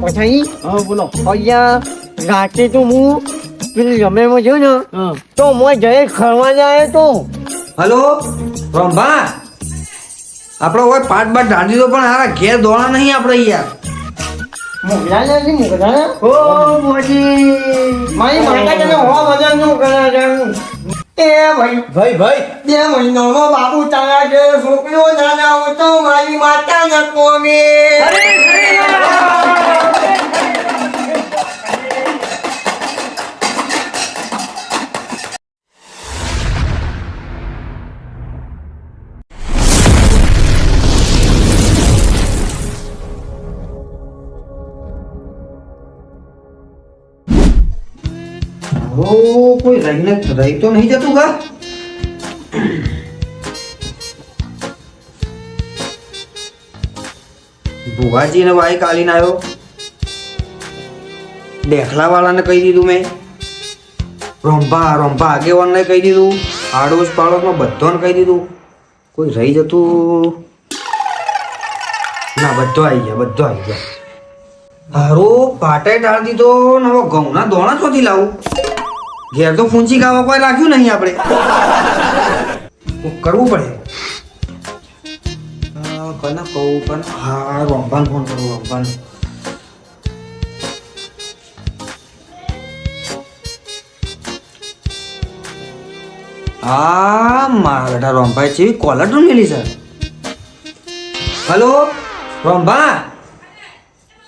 પછી હા બોલો. અહીંયા રાતે તો હું પેલી રમેમાં છું ને હા. તો મોય જઈ ખરવા જાય તો હલો રંભા આપણો હોય પાટ બાટ ઢાંડી દો પણ હારા ઘેર દોણા નહીં આપણે યાર. મોકલા નથી મોકલા ઓ મોજી મારી માતા તને હોવા વજન નું કરે જાણું એ ભાઈ ભાઈ ભાઈ 2 મહિનામાં બાબુ તારા જે છોકરીઓ નાના હોય તો મારી માતા ને કોમે કોઈ રહીને રહી તો નહીં જતું કા. ભુવાજી ને બાઈક આલીને આવ્યો. ડેખલા વાળાને કહી દીધું મેં. રંભા આગેવાનને કહી દીધું. આડોશ પાડોશમાં બધાને કહી દીધું. કોઈ રહી જતું ના. બધો આવી ગયા. હારું પાટે ડાળ દીધો ને હવે ઘઉંના દોણા ચોથી લાવું. ઘેર તો ફૂંચી ગાવા કોઈ રાખ્યું નહીં આપણે. કરવું પડે. કને કહું પણ હા રંભાને ફોન કરું. રંભાને હા મારા બેટા રંભાઈ છે કોલર તો મેલી સર. હલો રંભા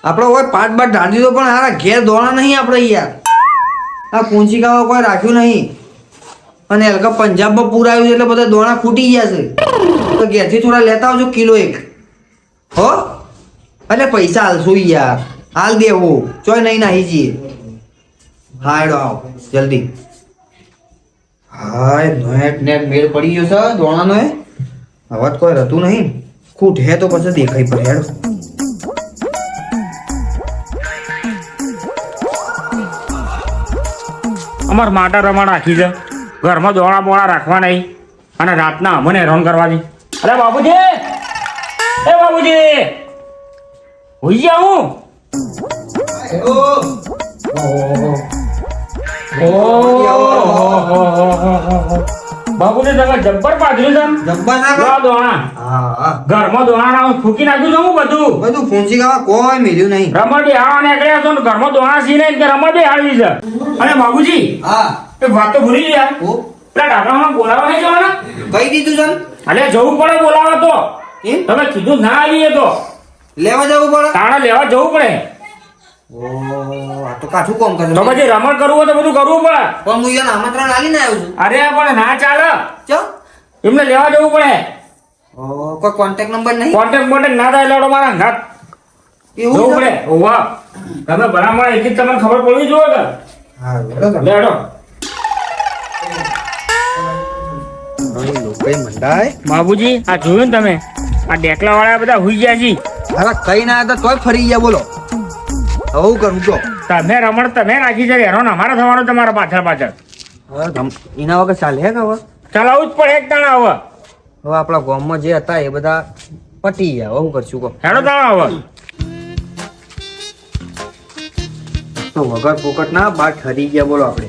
આપણો કોઈ પાટ બાટ ઢાંડી દો પણ હારા ઘેર દોણા નહીં આપણે યાર. આ પૂંચી ગાવા કોઈ રાખ્યું નહીં અને હલકા પંજાબમાં પૂર આવ્યું છે એટલે બધા દોણા ખૂટી ગયા છે. તો ઘેરથી થોડા લેતા આવજો કિલો 1 હો. એટલે પૈસા હાલશું યાર. હાલ દેવું ચોય નહીં નાહી જઈએ. હા એડો આવો જલ્દી. હા નેટ મેળ પડી ગયો છે દોણાનો. હવે કોઈ રહેતું નહીં. ખૂટ હે તો પછી દેખાઈ પડે હેડો. અમાર માટા રમણ રાખી છે. ઘરમાં દોણા બોણા રાખવા નહીં અને રાતના અમને હેરાન કરવાની. અરે બાબુજી, એ બાબુજી હોઈ ગયા હું. બાબુજી તમે જબ્બર પાથર્યું છે. જબ્બર ના દોણા દોણા હા ઘરમાં દોણા ના ફૂકી નાખ્યું છે હું બધું. બધું ફૂંચી ગાવા કોઈ મેલ્યું નહીં. રમણ બે હાવા નીકળ્યા છો ને ઘરમાં દોણા સી નહીં કે રમણ બે હાવી છે. અને બાબુજી હા એક વાત તો ભૂલી ગયા. પેલા ડાકરામાં બોલાવા નહીં જવાના. કહી દીધું છે અલે જવું પડે બોલાવા તો. એમ તમે કીધું ના આવીએ તો લેવા જવું પડે. તાણા લેવા જવું પડે. ઓ આ તો કાઠું કામ કરે. તો પછી રમણ કરવું હોય તો બધું કરવું પડે. પણ હું યાર આમંત્રણ આલીને આવ્યો છું. અરે પણ ના ચાલે. ચો એમને લેવા જવું પડે. ઓ કોઈ કોન્ટેક્ટ નંબર નહીં. કોન્ટેક્ટ ના થાય લેવડો મારા ઘાત એવું જવું છે? પડે. ઓવા તમે ભલામણ એટલી જ તમને ખબર પડવી જોઈએ કે હા બરાબર. લેડો. લોકોએ મંડાય. બાબુજી આ જોયું ને તમે આ ડેકલા વાળા બધા હુઈ ગયા છે. અરે કઈ ના હતા તોય ફરી ગયા બોલો. હવે હું કરું કહો. તમે રમણ તમે રાખી છે હેરાન અમારે થવાનું તમારા પાછળ પાછળ. એના વગર ચાલે હે કે હવે ચલાવવું જ પડે એક તાણા હવે. હવે આપણા ગામમાં જે હતા એ બધા પટી ગયા. હવે હું કરશું કહો. હેડો તાણા હવે. તો વગર ફોકટ ના બાર ઠરી ગયા બોલો આપણે.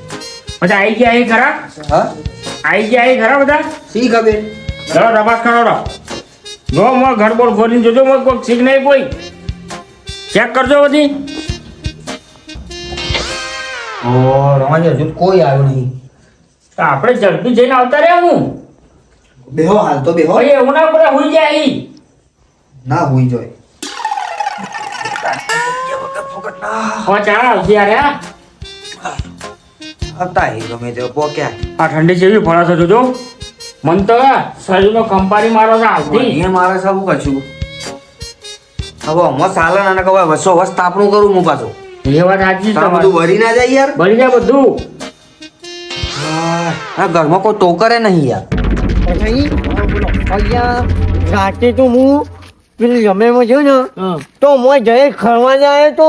પછી આવી ગયા અહીં ખરા. હા આવી ગયા અહીં ખરા બધા. શી ખબર. ચલો તપાસ કરો. જો મો ગડબડ ખોલીને જોજો મો કોઈ ઠીક નહીં કોઈ. ચેક કરજો બધી. ઓ રમાજી હજુ કોઈ આવ્યું નહીં. તો આપણે ઝડપી જઈને આવતા રહ્યા હું. બેહો હાલ તો બેહો. ભાઈ એવું ના પડે હુઈ જાય અહીં. ના હોઈ જોય. હવે ચાલ આવશે યાર હા. હતા એ ગમે તે પોક્યા. આ ઠંડી જેવી ફળે છે જોજો. મન તો શરીરનો કંપારી મારો છે આવતી. એ મારે શું કરશું હવે અમો સાલન અને કહેવાય વસો વસ તાપણું કરું હું પાછું. એ વાત સાચી છે આ બધું તમારી. ભરી ના જાય યાર. બળી જાય બધું. આ ઘરમાં કોઈ ટોકરે નહીં યાર. પછી અહીંયા રાતે તો હું પેલી રમેમાં છું ને હા. તો મોય જઈ ખરવા જાય તો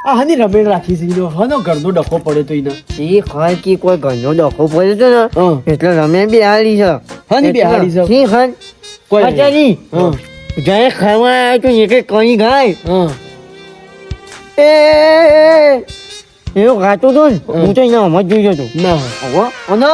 આ હાની રમેણ રાખી છે એનો હનો ઘરનો ડખો પડે તો એને. એ ખાય કે કોઈ ઘરનો ડખો પડ્યો છે ને હા. એટલે રમે બિહારી છે. હાની બિહારી છે? શી ખાન કોઈ નહીં. અચારી હા જય ખરવા આવ્યો તો એક કઈ ગાય હા એવું ગાતું હતું ને હું તો એના હમણાં જ જોયો હતો ના હોય હવે અને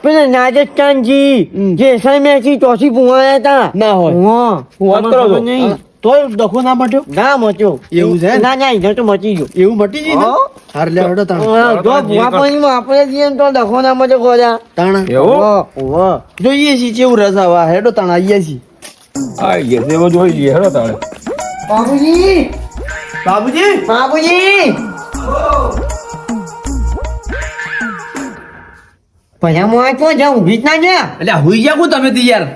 પેલા રાજસ્થાનજી જેસલમેરથી ચોથી પુવાયા હતા ના હોય. હા હું વાત તમને કરો ખબર છો નહીં તોય ડખો ના મટ્યો ના મચ્યો એવું છે? ના ના એને તો મચી ગયો એવું મટી જઈ ને હા. હાર લે હડો તાણ હા, જો ભૂવા પાણીમાં આપણે જઈએ ને તો ડખો ના મચે ગોળા તાણ એવું જોઈએ છીએ કેવું રસ આવા હેડો તાણ આવીએ છીએ આઈ ગયા એવો જોઈ લઈએ હેડો તાણે બાબુજી બાબુજી બાબુજી પજામો આ તો જાઉં ઊભી જ ના જા એટલે હુઈ ગયા કોણ તમે તી યાર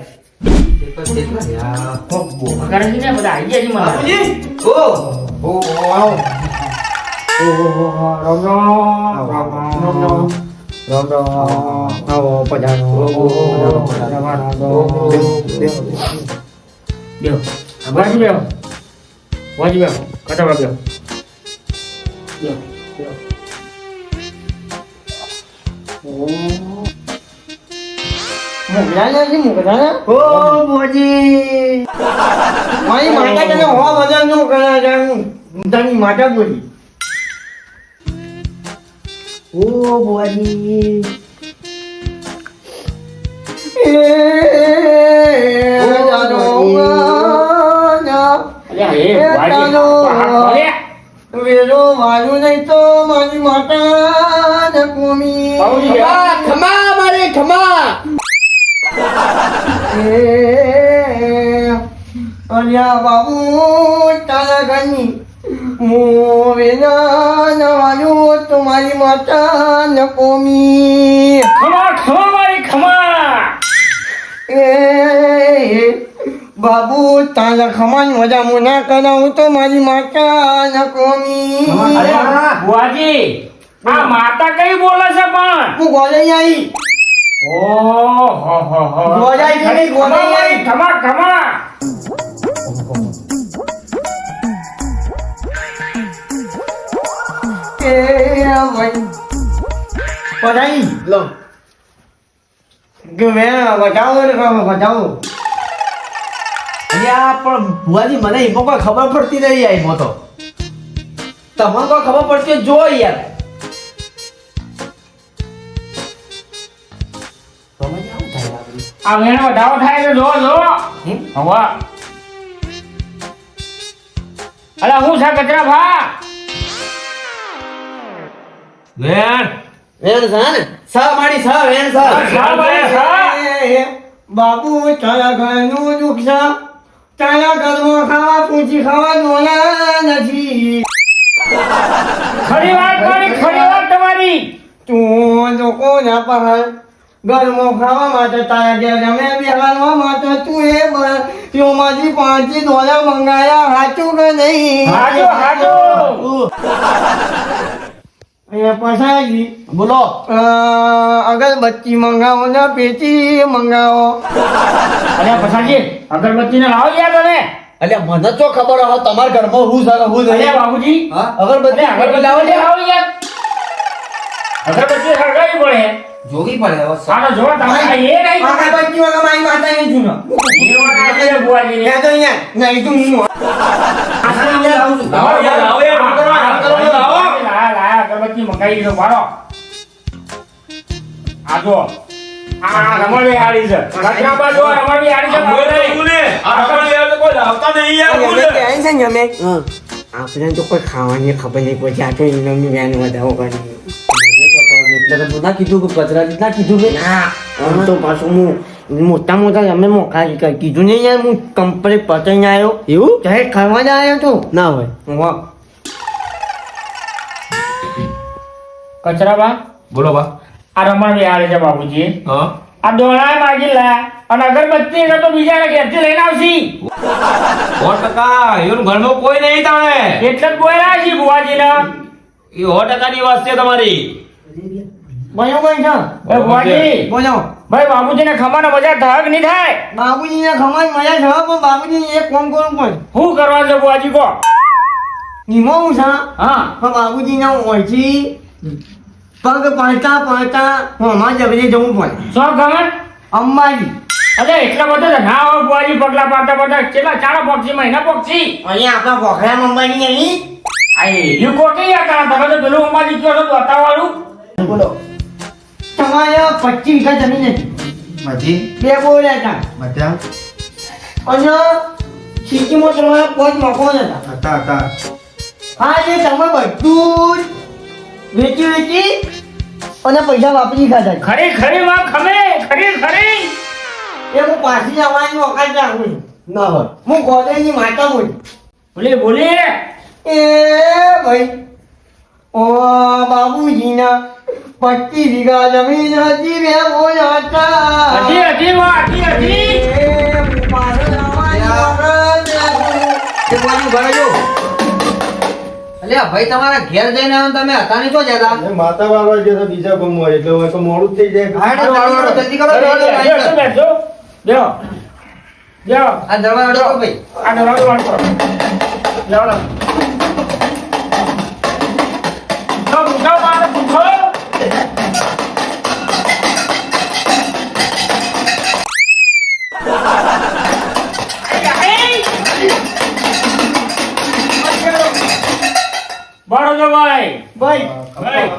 ઓ બોજી મારી માતા તને હોવા બધા નો કરા જાણું તારી માતા બોલી ઓ બોજી વેરો વાળું નહીં તો મારી માતા ને કોમી ખમા મારે ખમા અલ્યા બાબુ તારા ઘરની હું વેલા નવાયું તો મારી માતા ન કોમી એ બાબુ તારા ખમાન મજા હું ના કરાવું તો મારી માતા ન કોમી આ માતા કઈ બોલે છે પણ હું ગોળાઈ આવી ગોળાઈ કે નહીં ગોળાઈ આવી ખમા ખમા એ ભાઈ પધાઈ લો કે મેં બતાવો ને કામ બતાવો અલ્યા પણ ભુવાજી મને એમાં કોઈ ખબર પડતી નહીં એમાં તો તમને કોઈ ખબર પડતી હોય જો યાર તમે આવું થાય આપણે આ વેણો ડાવ થાય તો જો જો હવા અલા હું છે કચરા ભા વેણ વેણ સા ને સા માડી સા વેણ સા સા માડી સા. બાબુ તારા ઘરનું દુઃખ છે તારા ઘરમાં ખાવા પૂછી ખાવા દોના નથી ખરી વાત તમારી તું લોકો ના પહાડ ઘરમાં ખાવા માટે તારા ઘેર અમે બિહારવા માટે તું એ ત્યોમાંથી $5 મંગાયા હાચું કે નહીં હાજો હાજો એ પછાજી બોલો અગરબત્તી મંગાવો ને પેટી મંગાવો અરે પછાજી અગરબત્તીને લાવો યાર તમે અલ્યા મને તો ખબર હોય તમારા ઘરમાં હું છે હું અરે નહીં બાબુજી હા અગરબત્તી અગરબત્તી લાવો યાર અગરબત્તી સળગાવી પડે જોગી પડે હવે સારો જોવા તમે એ નહીં અગરબત્તી વગર મારી માતા નહીં જૂનો એ વાત આજે બુઆજી ત્યાં તો અહીંયા નહીં તું હું લાવો અગરબત્તી મંગાવી દીધો મારો આ જો આ રમણવી હારી છે કચરા બાજુ રમણવી હારી છે આપણે તો કોઈ ખાવાની ખબર નહીં કોઈ જાતો ઇનામની વ્યાન વધાવો કરી એટલે તો ના કીધું કે કચરા ના કીધું કે ના આમ તો પાછું હું મોટા મોટા અમે મોકા કીધું નહીં યાર હું કમ્પ્લીટ પતાઈને આવ્યો એવું ત્યારે ખાવા જ આવ્યો તો ના હોય વાહ કચરા બા બોલો બા આ રમણવી હારી છે બાબુજી હા આ દોણાય માગી લા અને અગરબત્તી ને તો બીજા ઘેરથી લઈને આવશી 100% એનું ઘરમાં કોઈ નહીં તાણે એટલે જ બોલ્યા છે બુઆજીને એ 100% ની વાત છે તમારી બોલો કોઈ છે એ બુઆજી બોલો ભાઈ બાબુજીને ખમાનો મજા થાય કે નહીં થાય બાબુજીને ખમાન મજા છે પણ બાબુજીને એક કામ કરવું પડે શું કરવા છે બુઆજી કો નિમો હું છે હા પણ બાબુજીને ઓળખી પગ પાડતા પાડતા હોમાં જબરે જવું પડે શું ગમન અંબાજી અરે એટલા બધો તો ના હોય બુઆજી પગલા પાડતા પાડતા કેટલા ચારો પક્ષી મહિના પક્ષી અહીંયા આપણા પોખરા અંબાજી અહીં એ કોકી હતા તમે તો પેલું અમારી કયો છો બતાવવાનું બોલો તમારે 25 વીઘા જમીન હતી મજી બે બોર હતા મજા અને સિટીમાં તમારે 5 મકાન હતા હતા હા એ તમે બધું જ વેચી અને પૈસા વાપરી ખાધા છે. ખરી ખરી માં ખમે ખરી ખરી એ હું પાછી આવવાની વખત રાખું છું. ના હોય હું કોલેજની માતા બોલી બોલી બોલી એ ભાઈ ઓ બાબુજીના 25 વીઘા જમીન હતી બે બોર હતા હજી હજી માં હજી એ હું પાછળ આવવાની વખત રાખું. એ બાજુ ભરાજો અલ્યા ભાઈ તમારા ઘેર જઈને આવ્યો ને તમે હતા નહીં તો જતા માતા બાબા જે તો બીજા ગમ હોય એટલે હવે તો મોડું જ થઈ જાય હાડો જલ્દી કરો બેસો બેસો જાઓ આ દરવાજો અડો ભાઈ આ દરવાજો બંધ કરો જાઓ લો પૂછો મારે પૂછો બરોબર ભાઈ ભાઈ ભાઈ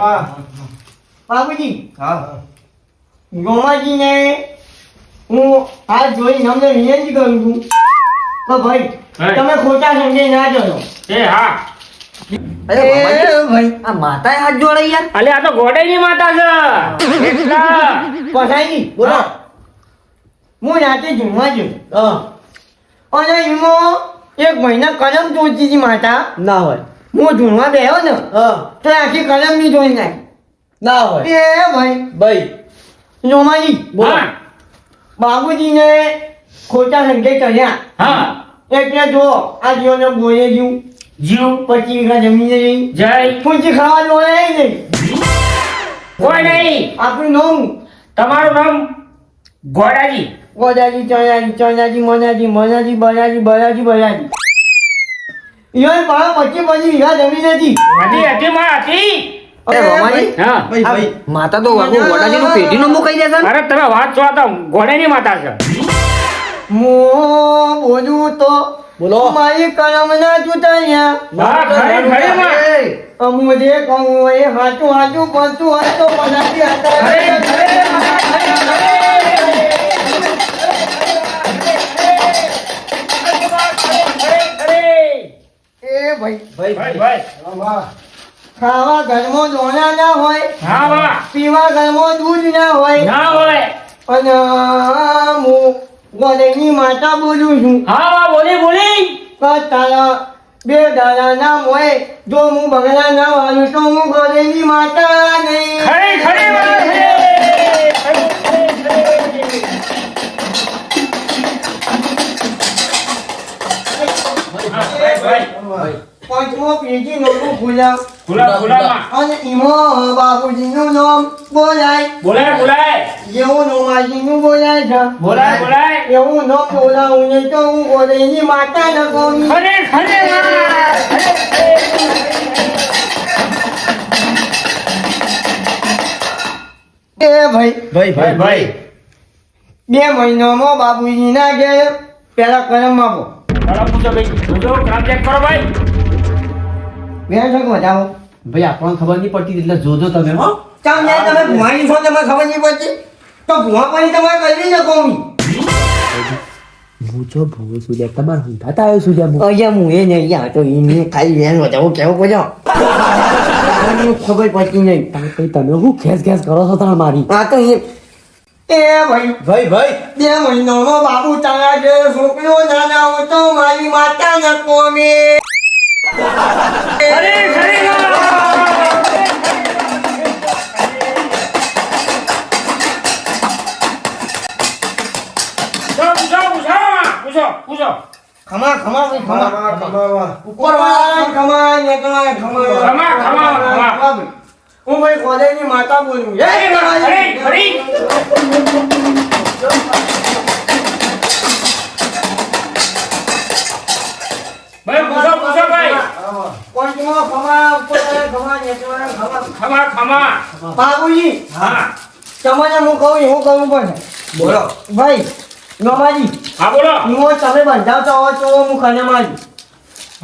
બાબુજી હા ગોમાજીને હું આ જોઈ અમને વિનંતી કરું છું કે ભાઈ હા. તમે ખોટા સમજે ના જજો એ હા અરે ભાઈ આ માતાએ હાથ જોડે યાર અલે આ તો ગોડાઈની માતા છે એટલા પસાઈ બોલો હું રાતે જમવા ગયો હા અને એમાં એક મહિના કલમ તોડતી હતી માતા ના હોય હું ઢૂંઢવા ગયો ને હા તો આખી કલમ ની જોઈ નાખી ના હોય એ ભાઈ ભાઈ નોમાજી હા બાબુજીને ખોટા સંકેત કર્યા હા એટલે જો આ જીવને બોલે જીવ જીવ 25 વીઘા જમીન રહી જય પૂંછી ખાવા જોડે નહીં કોઈ નહીં આપણું નામ તમારું નામ ગોડાજી ગોદાજી ચણાજી મનાજી બરાજી બરાજી ઈવન પાછા 25 વીઘા જમીન હતી હતી હતી માં હતી અરે રોમાજી હા ભાઈ ભાઈ માતા તો વાગુ ગોડાજીનું પેટીનું મુકાઈ દેશે ને અરે તમે વાત છો આ તો ગોડાઈની માતા છે હું બોલું તો બોલો મારી કલમ ના ચૂંટાયા હા ખરી ખરી માં અમુ જે કહું એ હાચું પડતું હોય તો પધારી ખરી હતા ખરી એ ભાઈ ભાઈ ભાઈ ખાવા ઘરમાં દોણા ના હોય હા વાહ પીવા ઘરમાં દૂધ ના હોય ના હોય અને હું ગોલેની માતા બોલું છું હા વાહ બોલી બોલી કે તારા બે દાડા ના હોય જો હું બગડા ના વાળું તો હું ગોલેની માતા નહીં ખરી ખરી વાત છે ભાઈ પાંચમો પેજી નોટું ખુલ્યા ખુલા ખુલામાં અને એમાં બાબુજીનું નામ બોલાય બોલાય બોલાય જેવું નોમાજીનું બોલાય છે બોલાય બોલાય એવું ન બોલાવું નહીં તો હું ગોલેની માતા ન કહું ખરી ખરી એ ભાઈ ભાઈ ભાઈ ભાઈ 2 મહિનામાં બાબુજીના ઘેર પેલા કરમ આપો બરાબર પૂછો ભાઈ પૂછો કામ ચેક કરો ભાઈ વેર છો વધાવો ભાઈ આપણને ખબર નહીં પડતી એટલે જોજો તમે હો ચાલ ને તમે ભુવાની છો તમને ખબર નહીં પડતી તો ભુવા પાણી તમારે કરી ન કહું ભૂચો ભૂવો સુજ્યા તમારે હંધાતા આવ્યો સુજ્યા અయ్యా હું એ નહીં આ તો એને ખાલી વેર વધાવો કેવો પડ્યો ખબર પડતી નહીં ભાઈ તમે શું ખેસ ખેસ કરો છો તાર મારી આ તો એ ભાઈ ભાઈ ભાઈ 2 મહિનામાં બાબુ તારા ઘેર છોકરો નાના હોય તો મારી માતા ન કોમે ખરી ખરી પૂછો પૂછો ખમા ભાઈ ખમા કમાવા ઉપર વાળા ખમા ને ખમા ખમા. હું ભાઈ કોલેજની માતા બોલું ખરી ખરી ભાઈ પૂછો પૂછો ભાઈ કોચમાં ખમા ઉપર ખમા નીચે ખમા ખમા ખમા બાબુજી હા તમને હું કહું એવું કરવું પડે બોલો ભાઈ નોમાજી હા બોલો હું તમે બંધાવતા હો તો હું કને મારી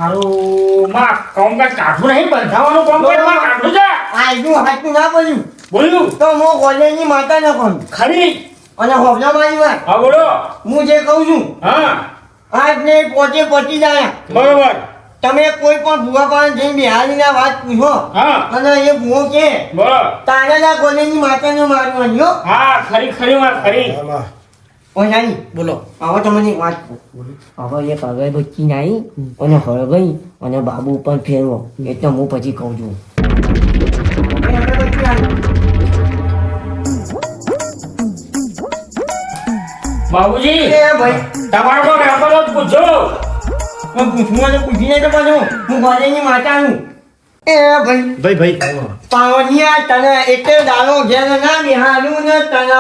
હારું માં કામકાજ કાઢવું નહીં બંધાવાનું કામકાજ માં કાઢવું છે આજનું હાચું ના પડ્યું બોલ્યું તો હું કોલેજની માતા ન કહું ખરી અને હોબલા મારી વાત હા બોલો હું જે કહું છું હા આજ ને પોતે પતી જાય બરોબર તમે કોઈ પણ ભૂવા પાસે જઈને બિહારીના વાત પૂછો હા અને એ ભૂવો કે બોલો તારા કોલેજની માતાને મારવાની હો હા ખરી ખરી વાત ખરી આમાં ઓજાની બોલો હવે તમને વાત કહું હવે એક અગરબત્તી નાઈ અને હળગઈ અને બાબુ ઉપર ફેરવો એટલે હું પછી કહું છું બાબુજી એ ભાઈ તમારો કોઈ વેપાર જ પૂછો હું પૂછવું અને પૂછીને તો પાછું હું કોલેજની માતાનું એ ભાઈ ભાઈ પાવનિયા તને એટલે દાડો ઘેર ના બિહારું ને તને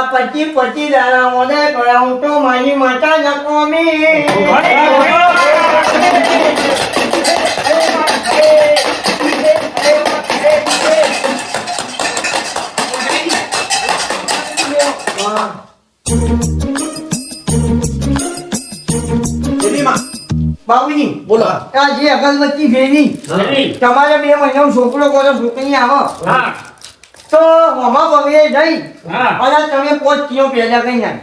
પચી દાડા મોડે કરાવું તો મારી માતા નકોમી બાબુજી બોલો. આ જે અગરબત્તી ફેરી ખરી તમારે 2 મહિનાનો છોકરો કોનો છોકરી આવો હા તો મમા બગડે જઈ હા અને તમે 5 કિલો પેલા કઈ નાખ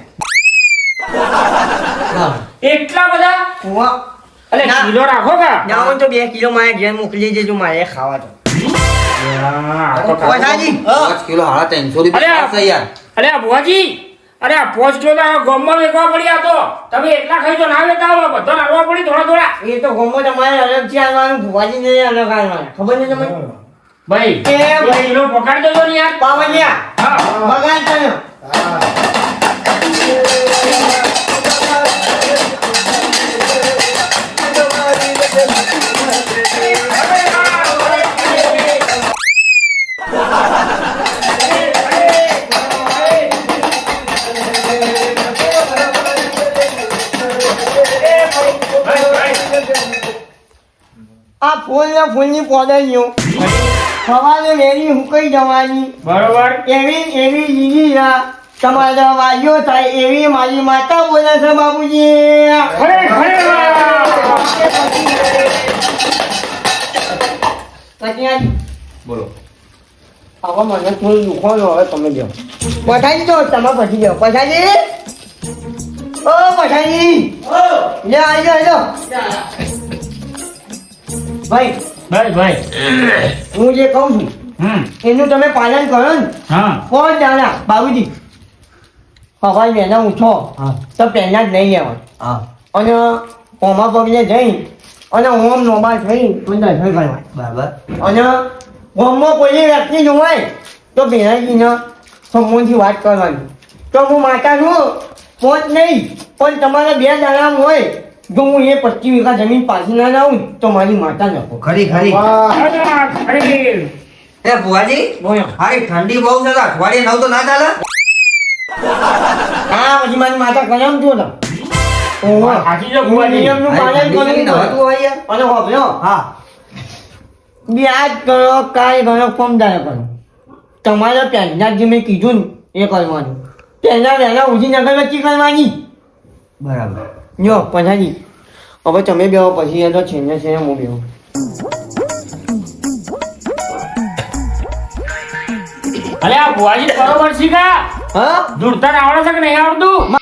એટલા બધા વાહ અલે ના. કિલો રાખો કા ના હોય તો 2 કિલો મારે ઘેર મોકલી દેજો મારે ખાવા તો હા, આ તો કાઢો. ઓછાજી 5 કિલો 350 રૂપિયા અરે, થશે યાર અરે આ ભુવાજી અરે આ 5 કિલો તો આ ગામમાં વેચવા પડી આ તો તમે એકલા ખાઈ તો ના વેચતા આવો બધો નાખવા પડી થોડા થોડા એ તો ગમો તમારે અલગથી આવવાનું ભુવાજી ને અલગ આવવાનું ખબર નહીં તમને ભાઈ એ ભાઈ. 1 કિલો પકડી દેજો ને યાર પાવનિયા હા બગાડ તને આ ફૂલની પોદળીઓ સવારે વેરી હુકાઈ જવાની બરોબર એવી લીલી તમારા વાલીઓ થાય એવી મારી માતા બોલે છે બાબુજી ખરે ખરે પછી બોલો હવે મને થોડું દુખવાનું હવે તમે જાઓ પછાડી દો તમે પછી જાઓ પછાડી ઓ પછાડી લે આવી જાઓ ભાઈ ભાઈ હું જે કહું છું એનું તમે પાલન કરો ને હા 5 દાડા બાબુજી હવાઈ વહેલા ઉઠો તો પહેલા જ નહીં આવવાનું હા અને ઓમા પગલે જઈ અને ઓમ નોબાર થઈ દર્શન કરવા બરાબર અને ઓમમાં કોઈ વ્યક્તિ જોવાય તો ભેણાજીને સમૂહથી વાત કરવાની તો હું માતા છું 5 નહીં પણ તમારા 2 દાડા હોય જો હું એ 25 વીઘા જમીન પાછી ના લાવું તો મારી માતા નખો ખરી ખરી ખરી એ ભુવાજી બોલો હારી ઠંડી બહુ છે તો અઠવાડિયે 9 તો ના ચાલે હા પછી મારી માતા કલમ જો ને ઓહો સાચી છે ભુવાજી. નિયમનું પાલન ઠંડી કરવું નતું પડે. હોય યાર અને હોભળો હા વ્યાજ કરો કાંઈ કરો કમદાર કરો તમારે પહેલા જે મેં કીધું ને એ કરવાનું પહેલા વહેલા ઉઠી અગરબત્તી કરવાની બરાબર જો પછાડી હવે તમે બેહો પછી એ તો છેલ્લે છે હું બેહું અલે આ ભુવાજી બરોબર છે કા હા દૂરતા આવડે છે કે નહીં આવડતું